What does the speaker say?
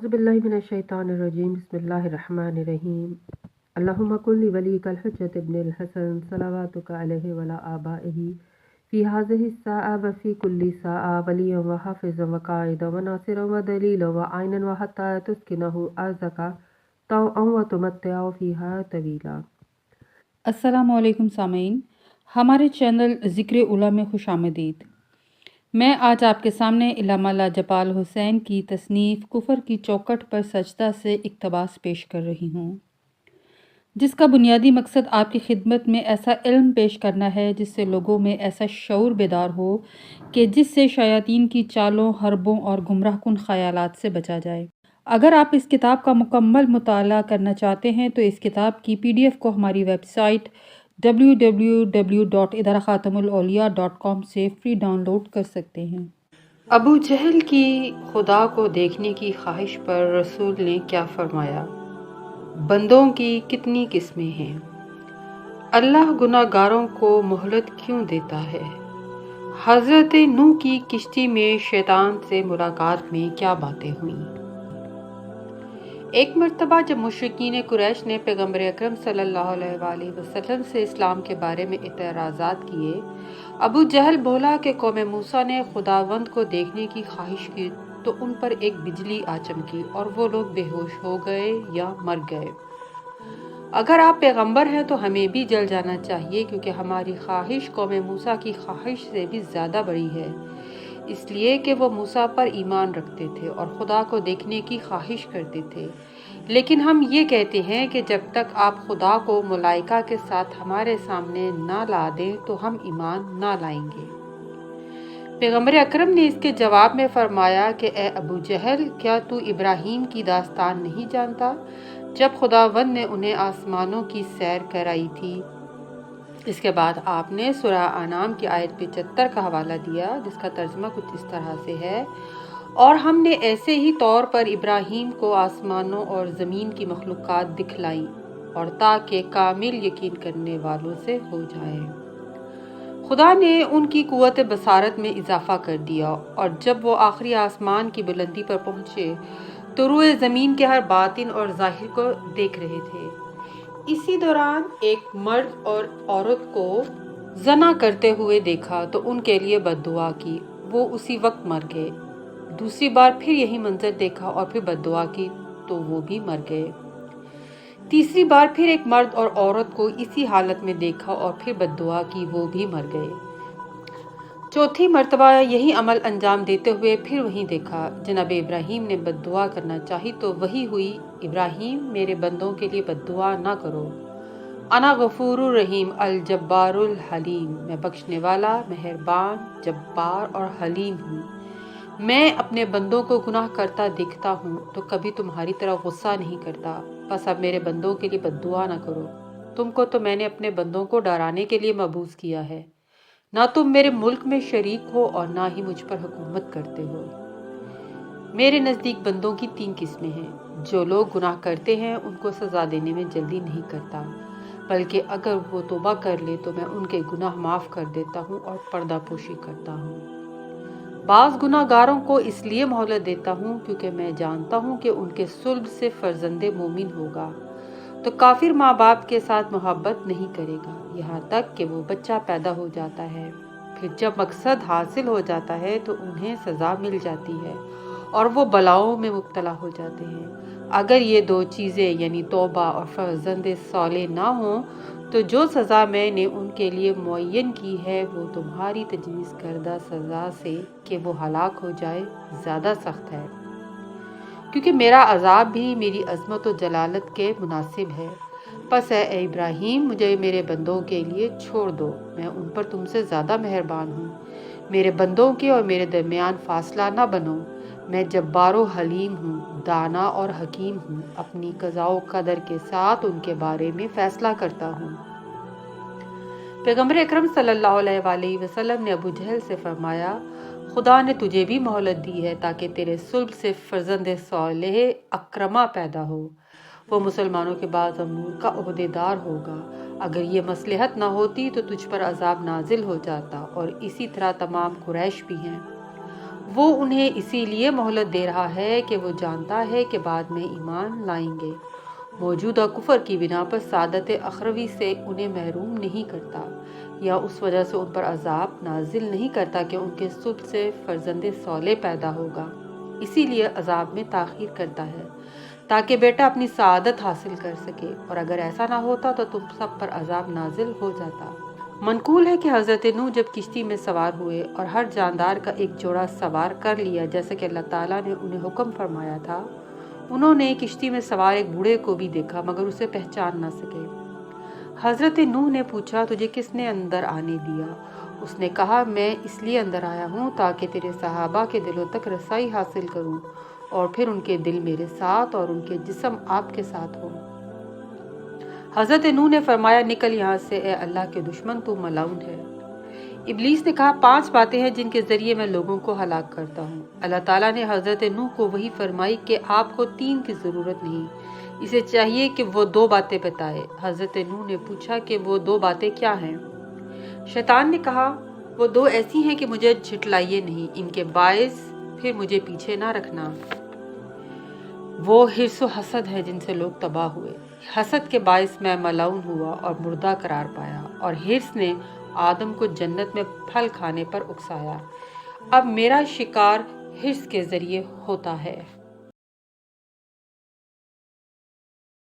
औज़ुबिल्लाहि मिनश्शैतानिर्रजीम बिस्मिल्लाहिर्रहमानिर्रहीम अल्लाहुम्मा कुल्ली वलीकल हुज्जत इब्निल हसन सलावातुका अलैहि वला आबाइही फ़ी हाज़िहि स्साअ व फ़ी कुल्ली साअ वलिय्यन व हाफ़िज़न व क़ाइदन व नासिरन व दलीलन व आइनन व हत्ता तुस्किनहु अर्ज़का तौअन व तुमत्तिअ फ़ीहा तवीला। अस्सलामु अलैकुम सामीन, हमारे चैनल ज़िक्र उला में खुश आमदीद। मैं आज आपके सामने इल्लामा लाजपाल हुसैन की तसनीफ़ कुफ़र की चौखट पर सजदा से इक़्तिबास पेश कर रही हूँ, जिसका बुनियादी मकसद आपकी खिदमत में ऐसा इल्म पेश करना है जिससे लोगों में ऐसा शऊर बेदार हो कि जिससे शयातीन की चालों, हरबों और गुमराहकुन ख़यालात से बचा जाए। अगर आप इस किताब का मुकम्मल मुताला करना चाहते हैं तो इस किताब की PDF को हमारी वेबसाइट www.idarakhatamulauliya.com से फ्री डाउनलोड कर सकते हैं। अबू जहल की खुदा को देखने की ख्वाहिश पर रसूल ने क्या फरमाया? बंदों की कितनी किस्में हैं, अल्लाह गुनाहगारों को मोहलत क्यों देता है? हज़रत नूह की किश्ती में शैतान से मुलाकात में क्या बातें हुईं? एक मर्तबा जब मुशरिकीन कुरैश ने पैगम्बर अकरम सल्लल्लाहु अलैहि वसल्लम से इस्लाम के बारे में इतराज़ात किए, अबू जहल बोला कि कौम मूसा ने खुदावंद को देखने की ख्वाहिश की तो उन पर एक बिजली आ चमकी और वो लोग बेहोश हो गए या मर गए। अगर आप पैगंबर हैं तो हमें भी जल जाना चाहिए, क्योंकि हमारी ख्वाहिश कौम मूसा की ख्वाहिश से भी ज़्यादा बड़ी है, इसलिए कि वो मूसा पर ईमान रखते थे और खुदा को देखने की ख्वाहिश करते थे। लेकिन हम ये कहते हैं कि जब तक आप खुदा को मलाइका के साथ हमारे सामने ना ला दें तो हम ईमान ना लाएंगे। पैगम्बर अकरम ने इसके जवाब में फरमाया कि ए अबू जहल, क्या तू इब्राहीम की दास्तान नहीं जानता, जब खुदावंद ने उन्हें आसमानों की सैर कराई थी। इसके बाद आपने सूरह अनाम की आयत 75 का हवाला दिया, जिसका तर्जुमा कुछ इस तरह से है, और हमने ऐसे ही तौर पर इब्राहीम को आसमानों और ज़मीन की मखलूक़ात दिखलाई, और ताकि कामिल यकीन करने वालों से हो जाए। खुदा ने उनकी कुव्वत बसारत में इजाफ़ा कर दिया, और जब वो आखिरी आसमान की बुलंदी पर पहुँचे तो रूए ज़मीन के हर बातिन और ज़ाहिर को देख रहे थे। इसी दौरान एक मर्द और औरत को ज़ना करते हुए देखा तो उनके लिए बद्दुआ की, वो उसी वक्त मर गए। दूसरी बार फिर यही मंजर देखा और फिर बद्दुआ की तो वो भी मर गए। तीसरी बार फिर एक मर्द और औरत को इसी हालत में देखा और फिर बद्दुआ की, वो भी मर गए। चौथी मर्तबा यही अमल अंजाम देते हुए फिर वहीं देखा। जनाब इब्राहीम ने बद्दुआ करना चाही तो वही हुई। इब्राहीम, मेरे बंदों के लिए बद्दुआ ना करो, अना गफूरुर रहीम अल जब्बारुल हलीम, मैं बख्शने वाला, मेहरबान, जब्बार और हलीम हूँ। मैं अपने बंदों को गुनाह करता देखता हूँ तो कभी तुम्हारी तरह गुस्सा नहीं करता। बस अब मेरे बंदों के लिए बद्दुआ ना करो। तुमको तो मैंने अपने बंदों को डराने के लिए मबूस किया है। ना तुम मेरे मुल्क में शरीक हो और ना ही मुझ पर हुकूमत करते हो। मेरे नज़दीक बंदों की 3 किस्में हैं। जो लोग गुनाह करते हैं उनको सज़ा देने में जल्दी नहीं करता, बल्कि अगर वो तौबा कर ले तो मैं उनके गुनाह माफ़ कर देता हूँ और पर्दापोशी करता हूँ। बाज़ गुनाहगारों को इसलिए मोहलत देता हूँ क्योंकि मैं जानता हूँ कि उनके सुल्ब से फ़र्जंदे मोमिन होगा तो काफिर माँ बाप के साथ मोहब्बत नहीं करेगा, यहाँ तक कि वो बच्चा पैदा हो जाता है। फिर जब मकसद हासिल हो जाता है तो उन्हें सज़ा मिल जाती है और वो बलाओं में मुब्तला हो जाते हैं। अगर ये 2 चीज़ें यानी तौबा और फ़र्जंदे साले ना हों तो जो सज़ा मैंने उनके लिए मुअय्यन की है वो तुम्हारी तजवीज़ करदा सज़ा से कि वो हलाक हो जाए ज़्यादा सख्त है, क्योंकि मेरा अज़ाब भी मेरी अज़मत और जलालत के मुनासिब है। बस ए इब्राहीम, मुझे मेरे बंदों के लिए छोड़ दो, मैं उन पर तुमसे ज़्यादा मेहरबान हूँ। मेरे बंदों के और मेरे दरमियान फासला ना बनो। मैं जब्बारो हलीम हूँ, दाना और हकीम हूँ, अपनी क़ज़ा क़दर के साथ उनके बारे में फ़ैसला करता हूँ। पैगम्बर अकरम सल्लल्लाहु अलैहि वसल्लम ने अबू जहल से फरमाया, खुदा ने तुझे भी मोहलत दी है ताकि तेरे सुल्ब से फ़र्जंद सालेह अक्रमा पैदा हो। वो मुसलमानों के बाद अमूर का ओहदेदार होगा। अगर ये मसलहत ना होती तो तुझ पर अजाब नाजिल हो जाता, और इसी तरह तमाम कुरैश भी हैं। وہ انہیں اسی لیے مہلت دے رہا ہے کہ وہ جانتا ہے کہ بعد میں ایمان لائیں گے۔ موجودہ کفر کی بنا پر سعادت اخروی سے انہیں محروم نہیں کرتا، یا اس وجہ سے ان پر عذاب نازل نہیں کرتا کہ ان کے صلب سے فرزند صالح پیدا ہوگا۔ اسی لیے عذاب میں تاخیر کرتا ہے تاکہ بیٹا اپنی سعادت حاصل کر سکے، اور اگر ایسا نہ ہوتا تو تم سب پر عذاب نازل ہو جاتا۔ منقول ہے کہ حضرت نوح جب کشتی میں سوار ہوئے اور ہر جاندار کا ایک جوڑا سوار کر لیا جیسے کہ اللہ تعالیٰ نے انہیں حکم فرمایا تھا، انہوں نے کشتی میں سوار ایک بوڑھے کو بھی دیکھا مگر اسے پہچان نہ سکے۔ حضرت نوح نے پوچھا، تجھے کس نے اندر آنے دیا؟ اس نے کہا، میں اس لیے اندر آیا ہوں تاکہ تیرے صحابہ کے دلوں تک رسائی حاصل کروں اور پھر ان کے دل میرے ساتھ اور ان کے جسم آپ کے ساتھ ہوں۔ حضرت نوح نے فرمایا، نکل یہاں سے اے اللہ کے دشمن، تو ملعون ہے۔ ابلیس نے کہا، 5 باتیں ہیں جن کے ذریعے میں لوگوں کو ہلاک کرتا ہوں۔ اللہ تعالیٰ نے حضرت نوح کو وحی فرمائی کہ آپ کو 3 کی ضرورت نہیں، اسے چاہیے کہ وہ 2 باتیں بتائے۔ حضرت نوح نے پوچھا کہ وہ 2 باتیں کیا ہیں؟ شیطان نے کہا، وہ 2 ایسی ہیں کہ مجھے جھٹلائیے نہیں، ان کے باعث پھر مجھے پیچھے نہ رکھنا۔ وہ حرص و حسد ہے جن سے لوگ تباہ ہوئے۔ حسد کے باعث میں ملعون ہوا اور مردہ قرار پایا، اور حرص نے آدم کو جنت میں پھل کھانے پر اکسایا۔ اب میرا شکار حرص کے ذریعے ہوتا ہے۔